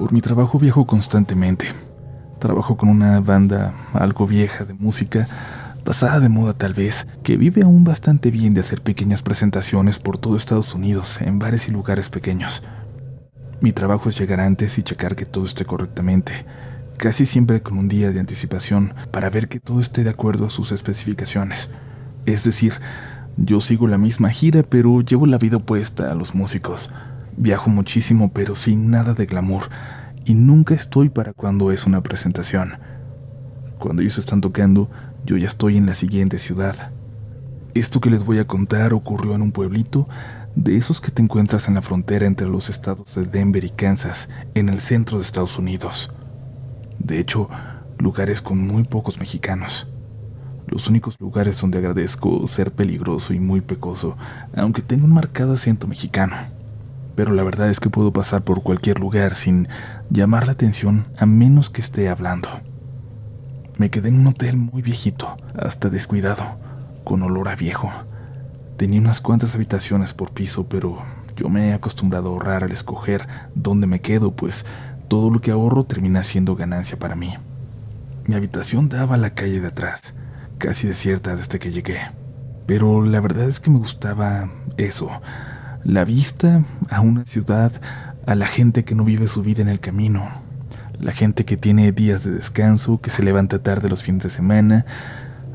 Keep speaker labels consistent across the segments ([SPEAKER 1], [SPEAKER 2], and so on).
[SPEAKER 1] Por mi trabajo viajo constantemente. Trabajo con una banda algo vieja de música, pasada de moda tal vez, que vive aún bastante bien de hacer pequeñas presentaciones por todo Estados Unidos, en bares y lugares pequeños. Mi trabajo es llegar antes y checar que todo esté correctamente, casi siempre con un día de anticipación para ver que todo esté de acuerdo a sus especificaciones. Es decir, yo sigo la misma gira, pero llevo la vida opuesta a los músicos. Viajo muchísimo, pero sin nada de glamour, y nunca estoy para cuando es una presentación. Cuando ellos están tocando, yo ya estoy en la siguiente ciudad. Esto que les voy a contar ocurrió en un pueblito de esos que te encuentras en la frontera entre los estados de Denver y Kansas, en el centro de Estados Unidos. De hecho, lugares con muy pocos mexicanos. Los únicos lugares donde agradezco ser peligroso y muy pecoso, aunque tengo un marcado acento mexicano. Pero la verdad es que puedo pasar por cualquier lugar sin llamar la atención a menos que esté hablando. Me quedé en un hotel muy viejito, hasta descuidado, con olor a viejo. Tenía unas cuantas habitaciones por piso, pero yo me he acostumbrado a ahorrar al escoger dónde me quedo, pues todo lo que ahorro termina siendo ganancia para mí. Mi habitación daba a la calle de atrás, casi desierta desde que llegué. Pero la verdad es que me gustaba eso, la vista a una ciudad, a la gente que no vive su vida en el camino, la gente que tiene días de descanso, que se levanta tarde los fines de semana,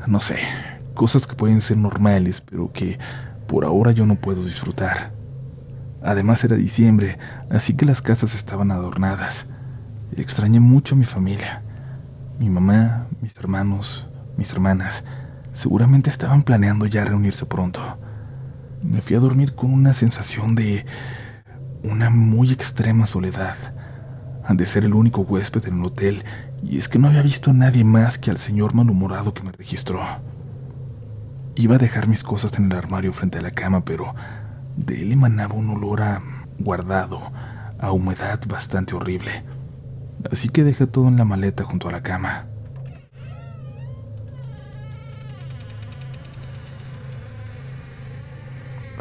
[SPEAKER 1] no sé, cosas que pueden ser normales, pero que por ahora yo no puedo disfrutar. Además era diciembre, así que las casas estaban adornadas. Extrañé mucho a mi familia. Mi mamá, mis hermanos, mis hermanas, seguramente estaban planeando ya reunirse pronto. Me fui a dormir con una sensación de una muy extrema soledad. Han de ser el único huésped en el hotel, y es que no había visto a nadie más que al señor malhumorado que me registró. Iba a dejar mis cosas en el armario frente a la cama, pero de él emanaba un olor a guardado, a humedad bastante horrible. Así que dejé todo en la maleta junto a la cama.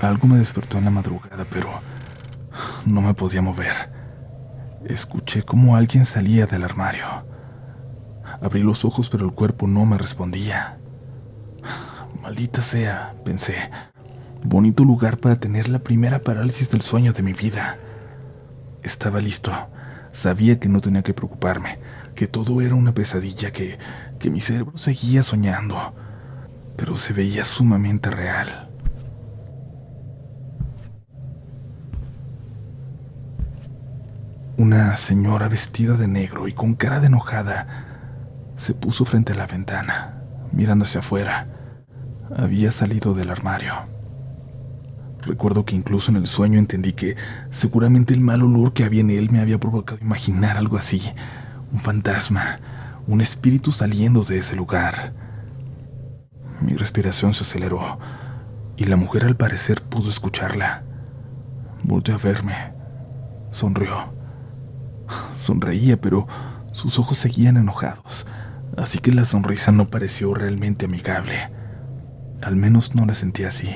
[SPEAKER 1] Algo me despertó en la madrugada, pero no me podía mover. Escuché cómo alguien salía del armario. Abrí los ojos, pero el cuerpo no me respondía. Maldita sea, pensé. Bonito lugar para tener la primera parálisis del sueño de mi vida. Estaba listo. Sabía que no tenía que preocuparme, que todo era una pesadilla, que mi cerebro seguía soñando, pero se veía sumamente real. Una señora vestida de negro y con cara de enojada se puso frente a la ventana, mirando hacia afuera. Había salido del armario. Recuerdo que incluso en el sueño entendí que seguramente el mal olor que había en él me había provocado imaginar algo así, un fantasma, un espíritu saliendo de ese lugar. Mi respiración se aceleró y la mujer al parecer pudo escucharla. Volteó a verme. Sonrió. Sonreía, pero sus ojos seguían enojados, así que la sonrisa no pareció realmente amigable. Al menos no la sentí así.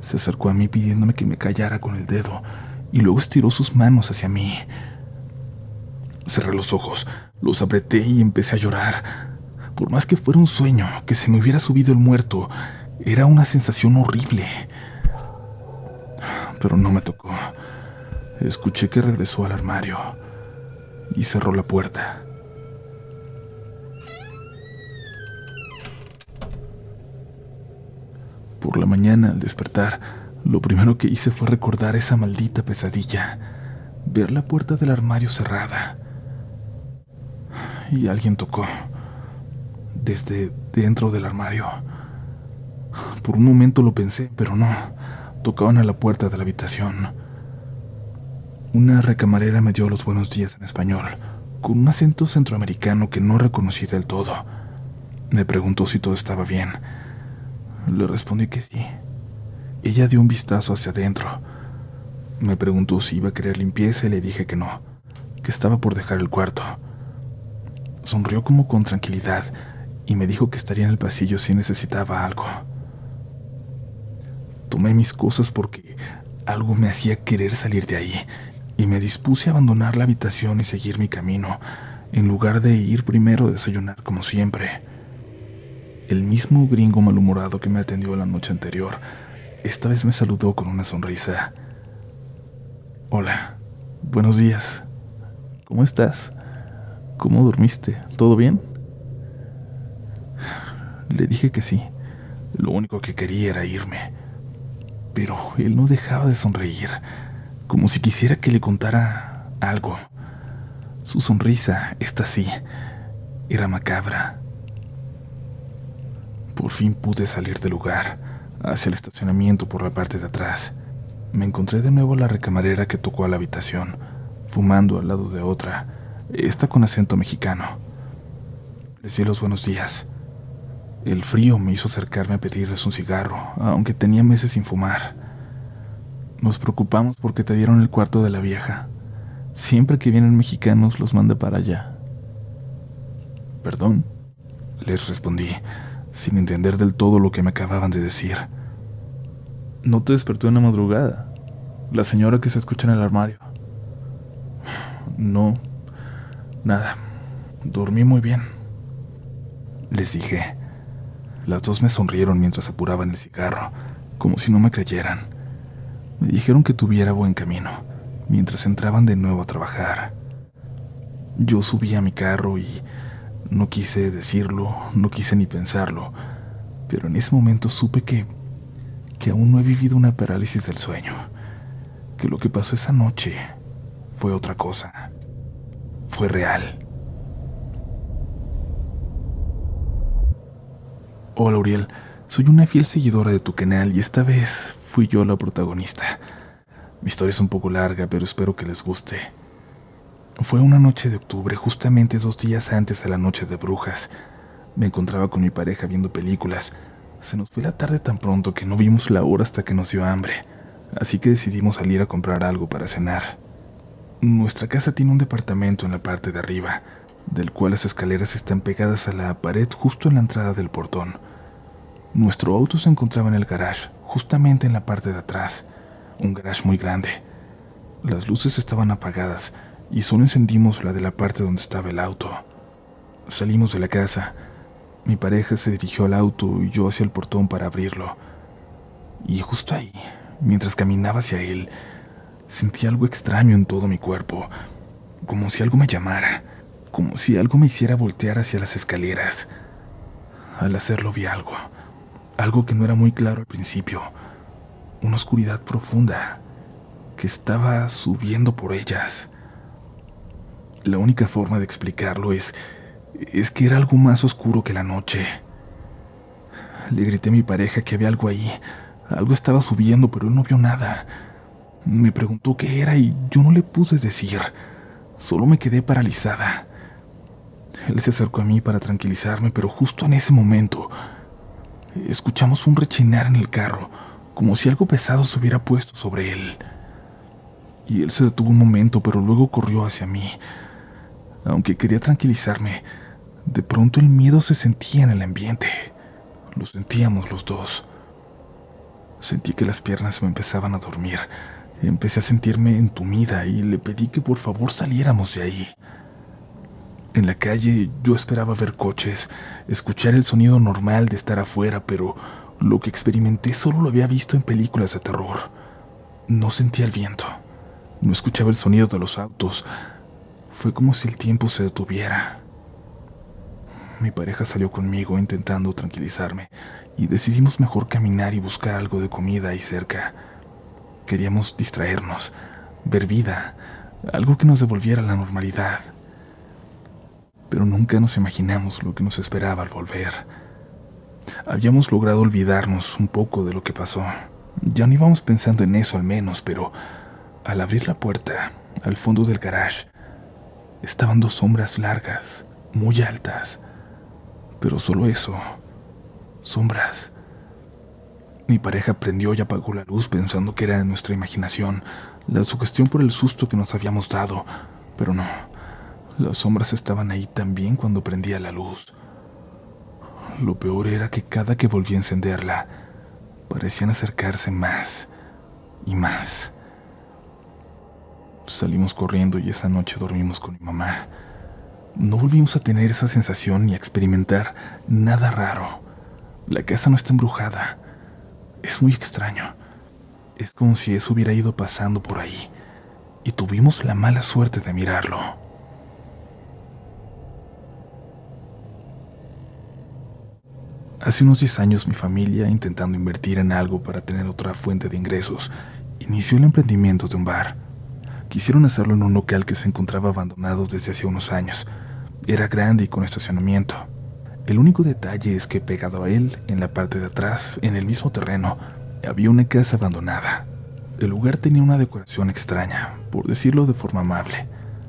[SPEAKER 1] Se acercó a mí pidiéndome que me callara con el dedo y luego estiró sus manos hacia mí. Cerré los ojos, los apreté y empecé a llorar. Por más que fuera un sueño, que se me hubiera subido el muerto, era una sensación horrible. Pero no me tocó. Escuché que regresó al armario y cerró la puerta. Por la mañana, al despertar, lo primero que hice fue recordar esa maldita pesadilla, ver la puerta del armario cerrada. Y alguien tocó, desde dentro del armario. Por un momento lo pensé, pero no, tocaban a la puerta de la habitación. Una recamarera me dio los buenos días en español, con un acento centroamericano que no reconocí del todo. Me preguntó si todo estaba bien. Le respondí que sí. Ella dio un vistazo hacia adentro. Me preguntó si iba a querer limpieza y le dije que no, que estaba por dejar el cuarto. Sonrió como con tranquilidad y me dijo que estaría en el pasillo si necesitaba algo. Tomé mis cosas porque algo me hacía querer salir de ahí, y me dispuse a abandonar la habitación y seguir mi camino, en lugar de ir primero a desayunar como siempre. El mismo gringo malhumorado que me atendió la noche anterior, esta vez me saludó con una sonrisa. Hola, buenos días. ¿Cómo estás? ¿Cómo dormiste? ¿Todo bien? Le dije que sí. Lo único que quería era irme. Pero él no dejaba de sonreír, como si quisiera que le contara algo. Su sonrisa, esta sí, era macabra. Por fin pude salir del lugar, hacia el estacionamiento por la parte de atrás. Me encontré de nuevo a la recamarera que tocó a la habitación, fumando al lado de otra, esta con acento mexicano. Les di los buenos días. El frío me hizo acercarme a pedirles un cigarro, aunque tenía meses sin fumar. Nos preocupamos porque te dieron el cuarto de la vieja. Siempre que vienen mexicanos los manda para allá. Perdón, les respondí, sin entender del todo lo que me acababan de decir. ¿No te despertó en la madrugada? La señora que se escucha en el armario. No, nada. Dormí muy bien, les dije. Las dos me sonrieron mientras apuraban el cigarro, como si no me creyeran. Me dijeron que tuviera buen camino, mientras entraban de nuevo a trabajar. Yo subí a mi carro y no quise decirlo, no quise ni pensarlo, pero en ese momento supe que aún no he vivido una parálisis del sueño, que lo que pasó esa noche fue otra cosa, fue real. Hola Uriel, soy una fiel seguidora de tu canal y esta vez fui yo la protagonista. Mi historia es un poco larga, pero espero que les guste. Fue una noche de octubre, justamente 2 días antes de la noche de brujas. Me encontraba con mi pareja viendo películas. Se nos fue la tarde tan pronto que no vimos la hora hasta que nos dio hambre, así que decidimos salir a comprar algo para cenar. Nuestra casa tiene un departamento en la parte de arriba, del cual las escaleras están pegadas a la pared justo en la entrada del portón. Nuestro auto se encontraba en el garage, justamente en la parte de atrás, un garage muy grande. Las luces estaban apagadas y solo encendimos la de la parte donde estaba el auto. Salimos de la casa. Mi pareja se dirigió al auto y yo hacia el portón para abrirlo. Y justo ahí, mientras caminaba hacia él, sentí algo extraño en todo mi cuerpo, como si algo me llamara, como si algo me hiciera voltear hacia las escaleras. Al hacerlo vi algo que no era muy claro al principio, una oscuridad profunda que estaba subiendo por ellas. La única forma de explicarlo es que era algo más oscuro que la noche. Le grité a mi pareja que había algo ahí, algo estaba subiendo, pero él no vio nada. Me preguntó qué era y yo no le pude decir, solo me quedé paralizada. Él se acercó a mí para tranquilizarme, pero justo en ese momento escuchamos un rechinar en el carro, como si algo pesado se hubiera puesto sobre él. Y él se detuvo un momento, pero luego corrió hacia mí. Aunque quería tranquilizarme, de pronto el miedo se sentía en el ambiente. Lo sentíamos los dos. Sentí que las piernas se me empezaban a dormir. Empecé a sentirme entumida y le pedí que por favor saliéramos de ahí. En la calle yo esperaba ver coches, escuchar el sonido normal de estar afuera, pero lo que experimenté solo lo había visto en películas de terror. No sentía el viento, no escuchaba el sonido de los autos. Fue como si el tiempo se detuviera. Mi pareja salió conmigo intentando tranquilizarme y decidimos mejor caminar y buscar algo de comida ahí cerca. Queríamos distraernos, ver vida, algo que nos devolviera la normalidad. Pero nunca nos imaginamos lo que nos esperaba al volver. Habíamos logrado olvidarnos un poco de lo que pasó. Ya no íbamos pensando en eso al menos, pero al abrir la puerta, al fondo del garage, estaban 2 sombras largas, muy altas. Pero solo eso, sombras. Mi pareja prendió y apagó la luz pensando que era nuestra imaginación, la sugestión por el susto que nos habíamos dado, pero no. Las sombras estaban ahí también cuando prendía la luz. Lo peor era que cada que volví a encenderla, parecían acercarse más y más. Salimos corriendo y esa noche dormimos con mi mamá. No volvimos a tener esa sensación ni a experimentar nada raro. La casa no está embrujada. Es muy extraño. Es como si eso hubiera ido pasando por ahí y tuvimos la mala suerte de mirarlo. Hace unos 10 años mi familia, intentando invertir en algo para tener otra fuente de ingresos, inició el emprendimiento de un bar. Quisieron hacerlo en un local que se encontraba abandonado desde hace unos años. Era grande y con estacionamiento. El único detalle es que pegado a él, en la parte de atrás, en el mismo terreno, había una casa abandonada. El lugar tenía una decoración extraña, por decirlo de forma amable.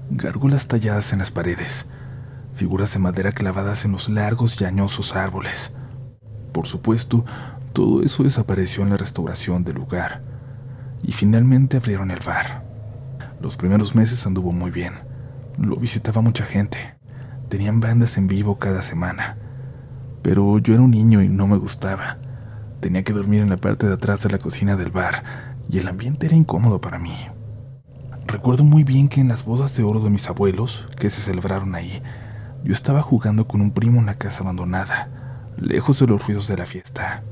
[SPEAKER 1] Gárgolas talladas en las paredes, figuras de madera clavadas en los largos y añosos árboles. Por supuesto, todo eso desapareció en la restauración del lugar, y finalmente abrieron el bar. Los primeros meses anduvo muy bien. Lo visitaba mucha gente. Tenían bandas en vivo cada semana. Pero yo era un niño y no me gustaba. Tenía que dormir en la parte de atrás de la cocina del bar, y el ambiente era incómodo para mí. Recuerdo muy bien que en las bodas de oro de mis abuelos, que se celebraron ahí, yo estaba jugando con un primo en la casa abandonada, lejos de los ruidos de la fiesta.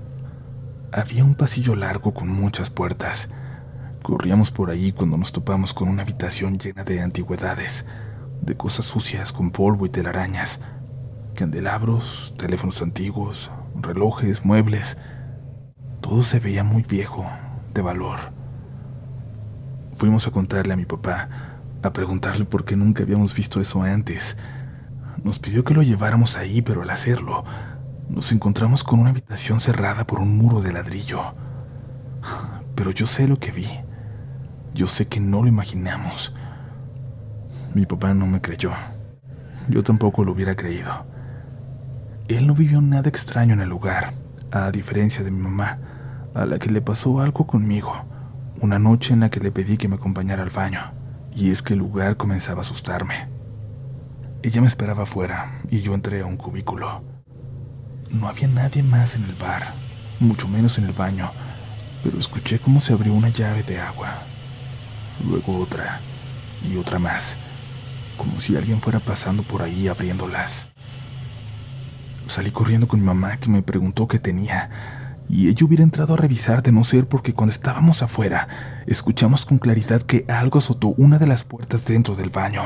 [SPEAKER 1] Había un pasillo largo con muchas puertas. Corríamos por ahí cuando nos topamos con una habitación llena de antigüedades, de cosas sucias con polvo y telarañas, candelabros, teléfonos antiguos, relojes, muebles. Todo se veía muy viejo, de valor. Fuimos a contarle a mi papá, a preguntarle por qué nunca habíamos visto eso antes. Nos pidió que lo lleváramos ahí, pero al hacerlo, nos encontramos con una habitación cerrada por un muro de ladrillo. Pero yo sé lo que vi. Yo sé que no lo imaginamos. Mi papá no me creyó. Yo tampoco lo hubiera creído. Él no vivió nada extraño en el lugar, a diferencia de mi mamá, a la que le pasó algo conmigo, una noche en la que le pedí que me acompañara al baño, y es que el lugar comenzaba a asustarme. Ella me esperaba afuera, y yo entré a un cubículo. No había nadie más en el bar, mucho menos en el baño, pero escuché cómo se abrió una llave de agua. Luego otra, y otra más, como si alguien fuera pasando por ahí abriéndolas. Salí corriendo con mi mamá, que me preguntó qué tenía, y ella hubiera entrado a revisar de no ser porque cuando estábamos afuera, escuchamos con claridad que algo azotó una de las puertas dentro del baño.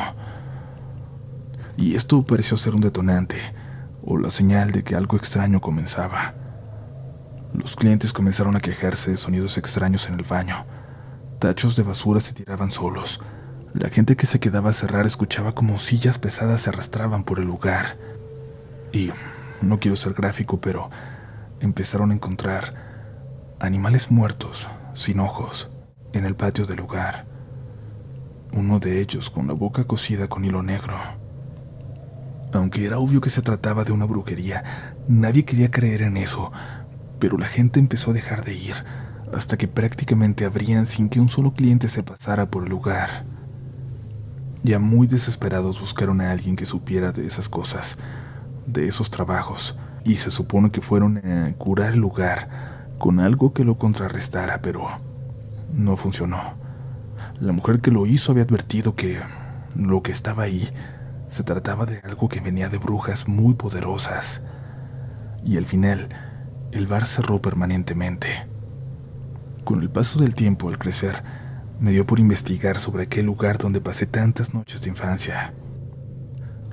[SPEAKER 1] Y esto pareció ser un detonante, o la señal de que algo extraño comenzaba. Los clientes comenzaron a quejarse de sonidos extraños en el baño. Tachos de basura se tiraban solos. La gente que se quedaba a cerrar escuchaba como sillas pesadas se arrastraban por el lugar. Y no quiero ser gráfico, pero empezaron a encontrar animales muertos, sin ojos, en el patio del lugar. Uno de ellos con la boca cosida con hilo negro. Aunque era obvio que se trataba de una brujería, nadie quería creer en eso, pero la gente empezó a dejar de ir, hasta que prácticamente abrían sin que un solo cliente se pasara por el lugar. Ya muy desesperados buscaron a alguien que supiera de esas cosas, de esos trabajos, y se supone que fueron a curar el lugar con algo que lo contrarrestara, pero no funcionó. La mujer que lo hizo había advertido que lo que estaba ahí se trataba de algo que venía de brujas muy poderosas. Y al final, el bar cerró permanentemente. Con el paso del tiempo, al crecer, me dio por investigar sobre aquel lugar donde pasé tantas noches de infancia.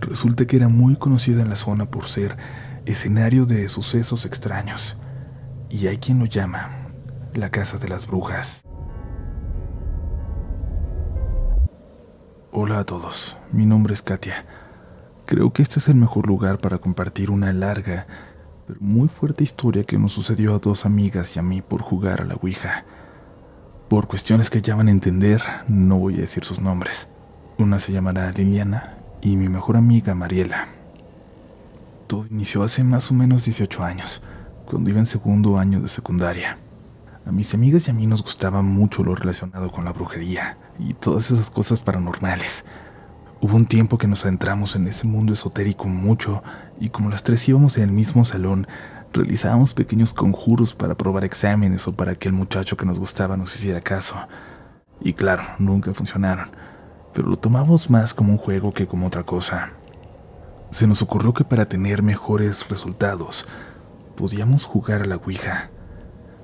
[SPEAKER 1] Resulta que era muy conocida en la zona por ser escenario de sucesos extraños, y hay quien lo llama la Casa de las Brujas. Hola a todos, mi nombre es Katia. Creo que este es el mejor lugar para compartir una larga, pero muy fuerte historia que nos sucedió a dos amigas y a mí por jugar a la Ouija. Por cuestiones que ya van a entender, no voy a decir sus nombres. Una se llamará Liliana y mi mejor amiga Mariela. Todo inició hace más o menos 18 años, cuando iba en segundo año de secundaria. A mis amigas y a mí nos gustaba mucho lo relacionado con la brujería y todas esas cosas paranormales. Hubo un tiempo que nos adentramos en ese mundo esotérico mucho, y como las tres íbamos en el mismo salón, Realizábamos pequeños conjuros para probar exámenes o para que el muchacho que nos gustaba nos hiciera caso. Y claro, nunca funcionaron, pero lo tomamos más como un juego que como otra cosa. Se nos ocurrió que para tener mejores resultados, podíamos jugar a la ouija.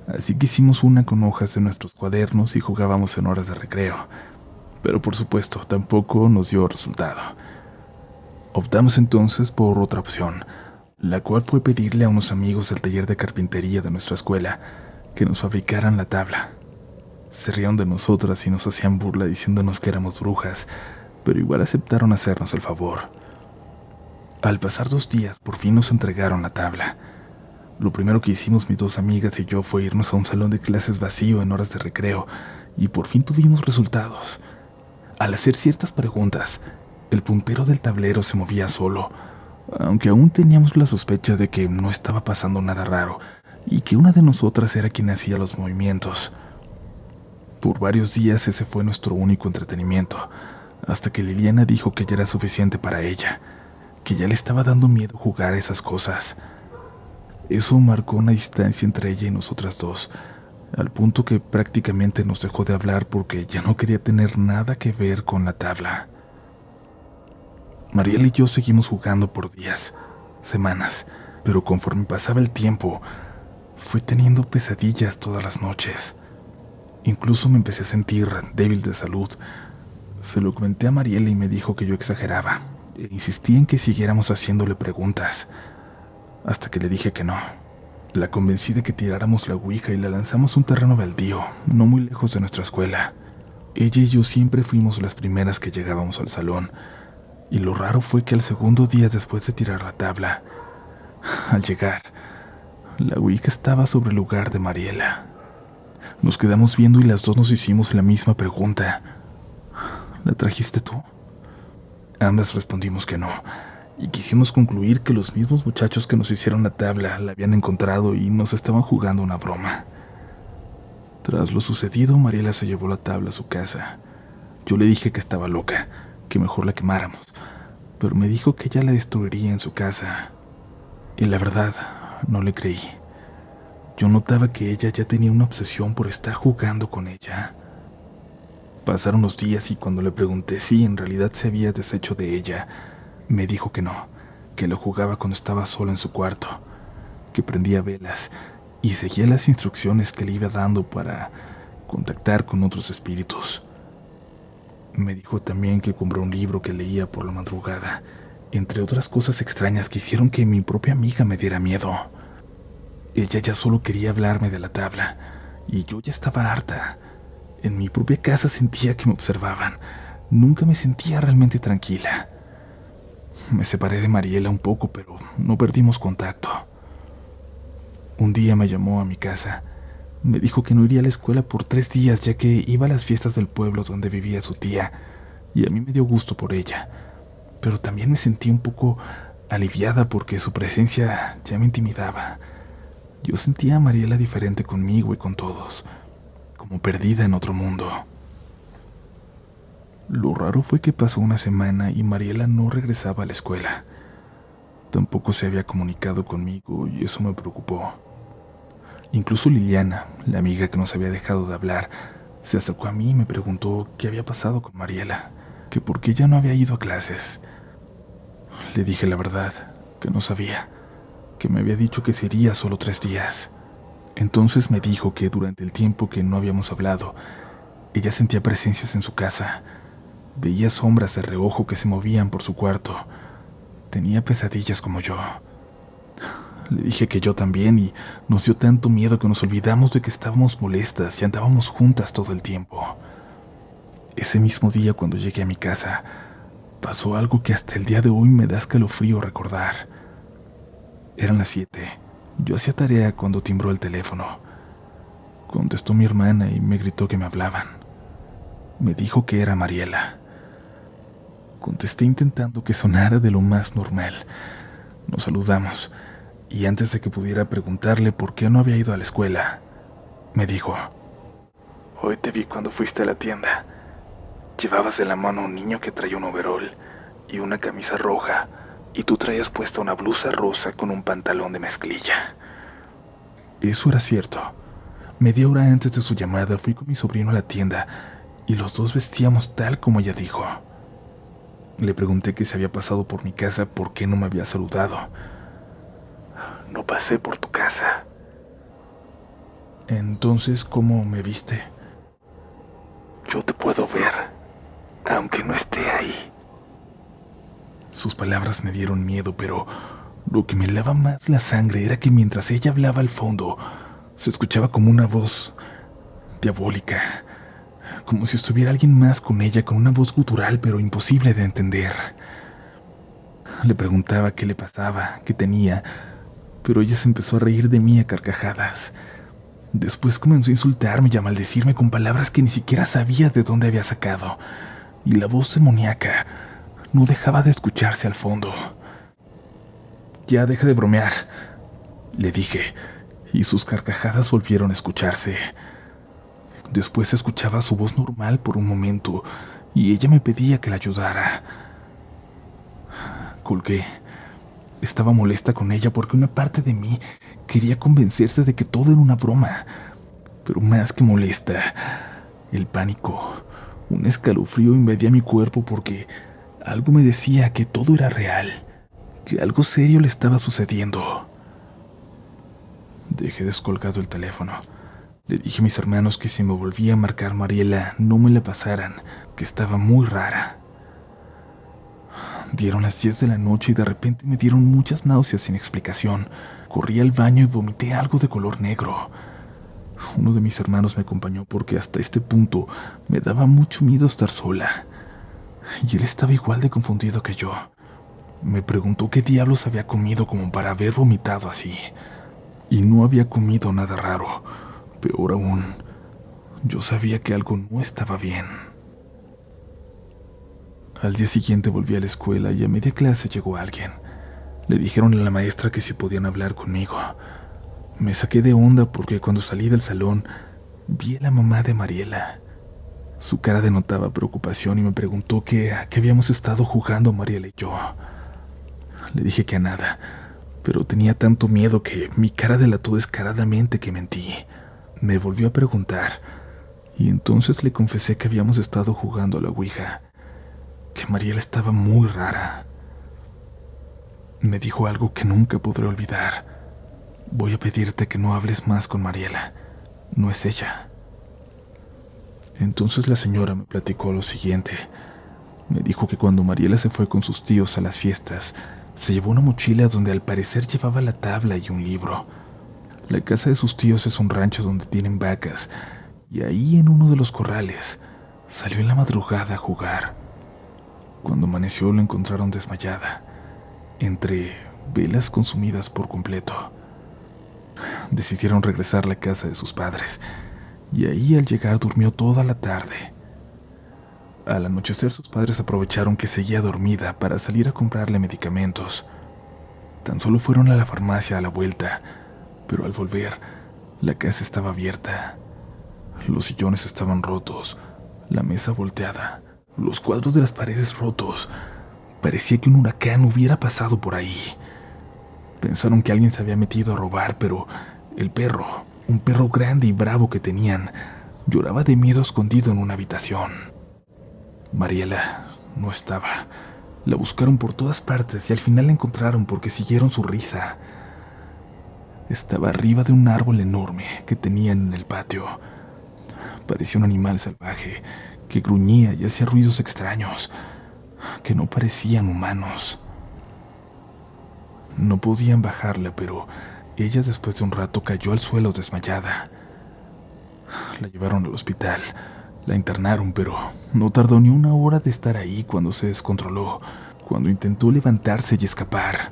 [SPEAKER 1] Así que hicimos una con hojas de nuestros cuadernos y jugábamos en horas de recreo. Pero por supuesto, tampoco nos dio resultado. Optamos entonces por otra opción, la cual fue pedirle a unos amigos del taller de carpintería de nuestra escuela que nos fabricaran la tabla. Se rieron de nosotras y nos hacían burla diciéndonos que éramos brujas, pero igual aceptaron hacernos el favor. Al pasar 2 días, por fin nos entregaron la tabla. Lo primero que hicimos mis 2 amigas y yo fue irnos a un salón de clases vacío en horas de recreo, y por fin tuvimos resultados. Al hacer ciertas preguntas, el puntero del tablero se movía solo, aunque aún teníamos la sospecha de que no estaba pasando nada raro, y que una de nosotras era quien hacía los movimientos. Por varios días ese fue nuestro único entretenimiento, hasta que Liliana dijo que ya era suficiente para ella, que ya le estaba dando miedo jugar a esas cosas. Eso marcó una distancia entre ella y nosotras dos, al punto que prácticamente nos dejó de hablar porque ya no quería tener nada que ver con la tabla. Mariela y yo seguimos jugando por días, semanas, pero conforme pasaba el tiempo, fui teniendo pesadillas todas las noches. Incluso me empecé a sentir débil de salud. Se lo comenté a Mariela y me dijo que yo exageraba, e insistí en que siguiéramos haciéndole preguntas, hasta que le dije que no. La convencí de que tiráramos la ouija y la lanzamos a un terreno baldío, no muy lejos de nuestra escuela. Ella y yo siempre fuimos las primeras que llegábamos al salón, y lo raro fue que al segundo día después de tirar la tabla, al llegar, la ouija estaba sobre el lugar de Mariela. Nos quedamos viendo y las dos nos hicimos la misma pregunta. ¿La trajiste tú? Ambas respondimos que no, y quisimos concluir que los mismos muchachos que nos hicieron la tabla la habían encontrado y nos estaban jugando una broma. Tras lo sucedido, Mariela se llevó la tabla a su casa. Yo le dije que estaba loca, que mejor la quemáramos, pero me dijo que ella la destruiría en su casa. Y la verdad, no le creí. Yo notaba que ella ya tenía una obsesión por estar jugando con ella. Pasaron los días y cuando le pregunté si en realidad se había deshecho de ella, me dijo que no, que lo jugaba cuando estaba solo en su cuarto, que prendía velas y seguía las instrucciones que le iba dando para contactar con otros espíritus. Me dijo también que compró un libro que leía por la madrugada, entre otras cosas extrañas que hicieron que mi propia amiga me diera miedo. Ella ya solo quería hablarme de la tabla, y yo ya estaba harta. En mi propia casa sentía que me observaban. Nunca me sentía realmente tranquila. Me separé de Mariela un poco, pero no perdimos contacto. Un día me llamó a mi casa. Me dijo que no iría a la escuela por 3 días, ya que iba a las fiestas del pueblo donde vivía su tía, y a mí me dio gusto por ella. Pero también me sentí un poco aliviada porque su presencia ya me intimidaba. Yo sentía a Mariela diferente conmigo y con todos, como perdida en otro mundo. Lo raro fue que pasó una semana y Mariela no regresaba a la escuela. Tampoco se había comunicado conmigo y eso me preocupó. Incluso Liliana, la amiga que nos había dejado de hablar, se acercó a mí y me preguntó qué había pasado con Mariela, que por qué ya no había ido a clases. Le dije la verdad, que no sabía, que me había dicho que sería solo 3 días. Entonces me dijo que durante el tiempo que no habíamos hablado, ella sentía presencias en su casa. Veía sombras de reojo que se movían por su cuarto. Tenía pesadillas como yo. Le dije que yo también y nos dio tanto miedo que nos olvidamos de que estábamos molestas y andábamos juntas todo el tiempo. Ese mismo día cuando llegué a mi casa, pasó algo que hasta el día de hoy me da escalofrío recordar. Eran las 7. Yo hacía tarea cuando timbró el teléfono. Contestó mi hermana y me gritó que me hablaban. Me dijo que era Mariela. Contesté intentando que sonara de lo más normal. Nos saludamos, y antes de que pudiera preguntarle por qué no había ido a la escuela, me dijo: «Hoy te vi cuando fuiste a la tienda. Llevabas de la mano a un niño que traía un overol y una camisa roja, y tú traías puesta una blusa rosa con un pantalón de mezclilla. Eso era cierto. Media hora antes de su llamada fui con mi sobrino a la tienda y los dos vestíamos tal como ella dijo. Le pregunté qué se había pasado por mi casa, por qué no me había saludado.
[SPEAKER 2] No pasé por tu casa.
[SPEAKER 1] Entonces, ¿cómo me viste?
[SPEAKER 2] Yo te puedo ver, aunque no esté ahí.
[SPEAKER 1] Sus palabras me dieron miedo, pero lo que me helaba más la sangre era que mientras ella hablaba al fondo, se escuchaba como una voz diabólica, como si estuviera alguien más con ella, con una voz gutural pero imposible de entender. Le preguntaba qué le pasaba, qué tenía, pero ella se empezó a reír de mí a carcajadas. Después comenzó a insultarme y a maldecirme con palabras que ni siquiera sabía de dónde había sacado, y la voz demoníaca no dejaba de escucharse al fondo. Ya deja de bromear, le dije, y sus carcajadas volvieron a escucharse. Después se escuchaba su voz normal por un momento, y ella me pedía que la ayudara. Colgué. Estaba molesta con ella porque una parte de mí quería convencerse de que todo era una broma. Pero más que molesta, el pánico, un escalofrío invadía mi cuerpo porque algo me decía que todo era real, que algo serio le estaba sucediendo. Dejé descolgado el teléfono. Le dije a mis hermanos que si me volvía a marcar Mariela, no me la pasaran, que estaba muy rara. Dieron las 10 de la noche y de repente me dieron muchas náuseas sin explicación. Corrí al baño y vomité algo de color negro. Uno de mis hermanos me acompañó porque hasta este punto me daba mucho miedo estar sola. Y él estaba igual de confundido que yo. Me preguntó qué diablos había comido como para haber vomitado así. Y no había comido nada raro. Peor aún, yo sabía que algo no estaba bien. Al día siguiente volví a la escuela y a media clase llegó alguien. Le dijeron a la maestra que si podían hablar conmigo. Me saqué de onda porque cuando salí del salón vi a la mamá de Mariela. Su cara denotaba preocupación y me preguntó a qué habíamos estado jugando Mariela y yo. Le dije que a nada, pero tenía tanto miedo que mi cara delató descaradamente que mentí. Me volvió a preguntar y entonces le confesé que habíamos estado jugando a la ouija, que Mariela estaba muy rara. Me dijo algo que nunca podré olvidar. Voy a pedirte que no hables más con Mariela. No es ella. Entonces la señora me platicó lo siguiente. Me dijo que cuando Mariela se fue con sus tíos a las fiestas, se llevó una mochila donde al parecer llevaba la tabla y un libro. La casa de sus tíos es un rancho donde tienen vacas, y ahí en uno de los corrales salió en la madrugada a jugar. Cuando amaneció la encontraron desmayada, entre velas consumidas por completo. Decidieron regresar a la casa de sus padres, y ahí al llegar durmió toda la tarde. Al anochecer sus padres aprovecharon que seguía dormida para salir a comprarle medicamentos. Tan solo fueron a la farmacia a la vuelta, pero al volver, la casa estaba abierta. Los sillones estaban rotos, la mesa volteada, los cuadros de las paredes rotos. Parecía que un huracán hubiera pasado por ahí. Pensaron que alguien se había metido a robar, pero el perro, un perro grande y bravo que tenían, lloraba de miedo escondido en una habitación. Mariela no estaba. La buscaron por todas partes y al final la encontraron porque siguieron su risa. Estaba arriba de un árbol enorme que tenían en el patio. Parecía un animal salvaje que gruñía y hacía ruidos extraños que no parecían humanos. No podían bajarla, pero ella después de un rato cayó al suelo desmayada. La llevaron al hospital, la internaron, pero no tardó ni una hora de estar ahí cuando se descontroló, cuando intentó levantarse y escapar.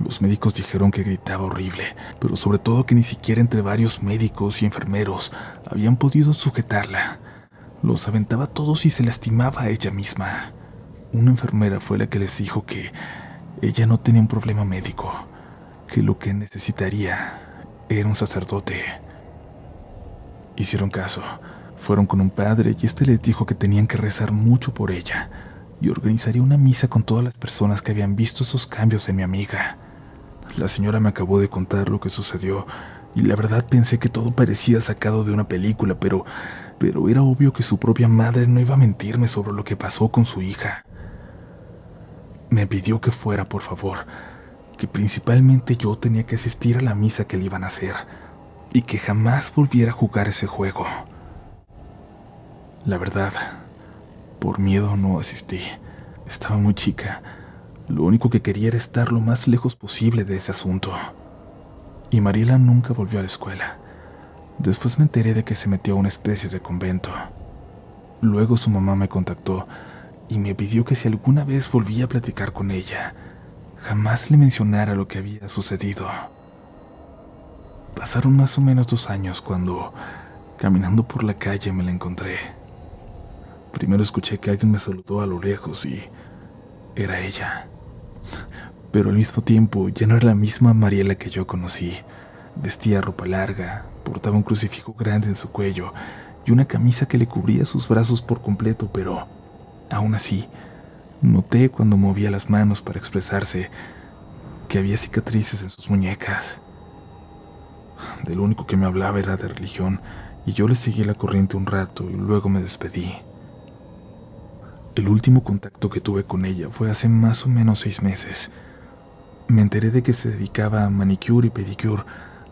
[SPEAKER 1] Los médicos dijeron que gritaba horrible, pero sobre todo que ni siquiera entre varios médicos y enfermeros habían podido sujetarla. Los aventaba a todos y se lastimaba a ella misma. Una enfermera fue la que les dijo que ella no tenía un problema médico, que lo que necesitaría era un sacerdote. Hicieron caso, fueron con un padre y este les dijo que tenían que rezar mucho por ella y organizaría una misa con todas las personas que habían visto esos cambios en mi amiga. La señora me acabó de contar lo que sucedió y la verdad pensé que todo parecía sacado de una película, pero era obvio que su propia madre no iba a mentirme sobre lo que pasó con su hija. Me pidió que fuera, por favor, que principalmente yo tenía que asistir a la misa que le iban a hacer y que jamás volviera a jugar ese juego. La verdad, por miedo no asistí. Estaba muy chica. Lo único que quería era estar lo más lejos posible de ese asunto. Y Mariela nunca volvió a la escuela. Después me enteré de que se metió a una especie de convento. Luego su mamá me contactó y me pidió que si alguna vez volvía a platicar con ella, jamás le mencionara lo que había sucedido. Pasaron más o menos 2 años cuando, caminando por la calle, me la encontré. Primero escuché que alguien me saludó a lo lejos y era ella. Pero al mismo tiempo ya no era la misma Mariela que yo conocí. Vestía ropa larga, portaba un crucifijo grande en su cuello y una camisa que le cubría sus brazos por completo, pero aún así, noté cuando movía las manos para expresarse que había cicatrices en sus muñecas. De lo único que me hablaba era de religión y yo le seguí la corriente un rato y luego me despedí. El último contacto que tuve con ella fue hace más o menos 6 meses. Me enteré de que se dedicaba a manicure y pedicure,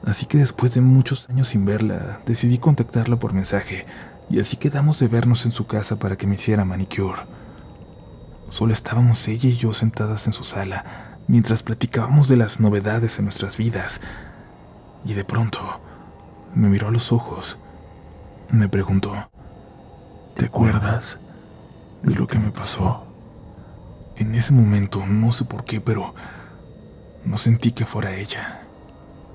[SPEAKER 1] así que después de muchos años sin verla, decidí contactarla por mensaje, y así quedamos de vernos en su casa para que me hiciera manicure. Solo estábamos ella y yo sentadas en su sala, mientras platicábamos de las novedades en nuestras vidas, y de pronto me miró a los ojos. Me preguntó, ¿te acuerdas de lo que me pasó? En ese momento, no sé por qué, pero no sentí que fuera ella.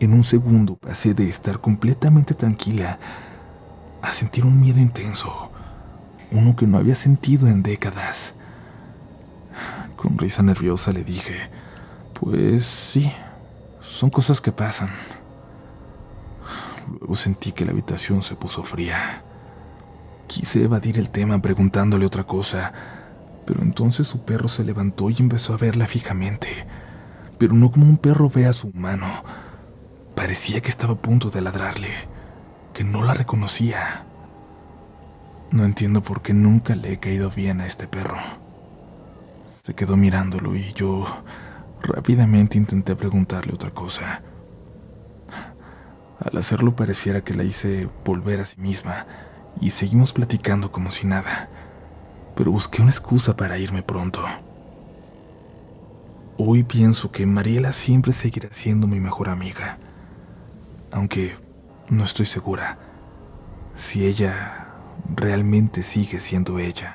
[SPEAKER 1] En un segundo pasé de estar completamente tranquila a sentir un miedo intenso, uno que no había sentido en décadas. Con risa nerviosa le dije, pues sí, son cosas que pasan. Luego sentí que la habitación se puso fría. Quise evadir el tema preguntándole otra cosa, pero entonces su perro se levantó y empezó a verla fijamente, pero no como un perro ve a su humano. Parecía que estaba a punto de ladrarle, que no la reconocía. No entiendo por qué nunca le he caído bien a este perro. Se quedó mirándolo y yo rápidamente intenté preguntarle otra cosa. Al hacerlo pareciera que la hice volver a sí misma y seguimos platicando como si nada, pero busqué una excusa para irme pronto. Hoy pienso que Mariela siempre seguirá siendo mi mejor amiga, aunque no estoy segura si ella realmente sigue siendo ella.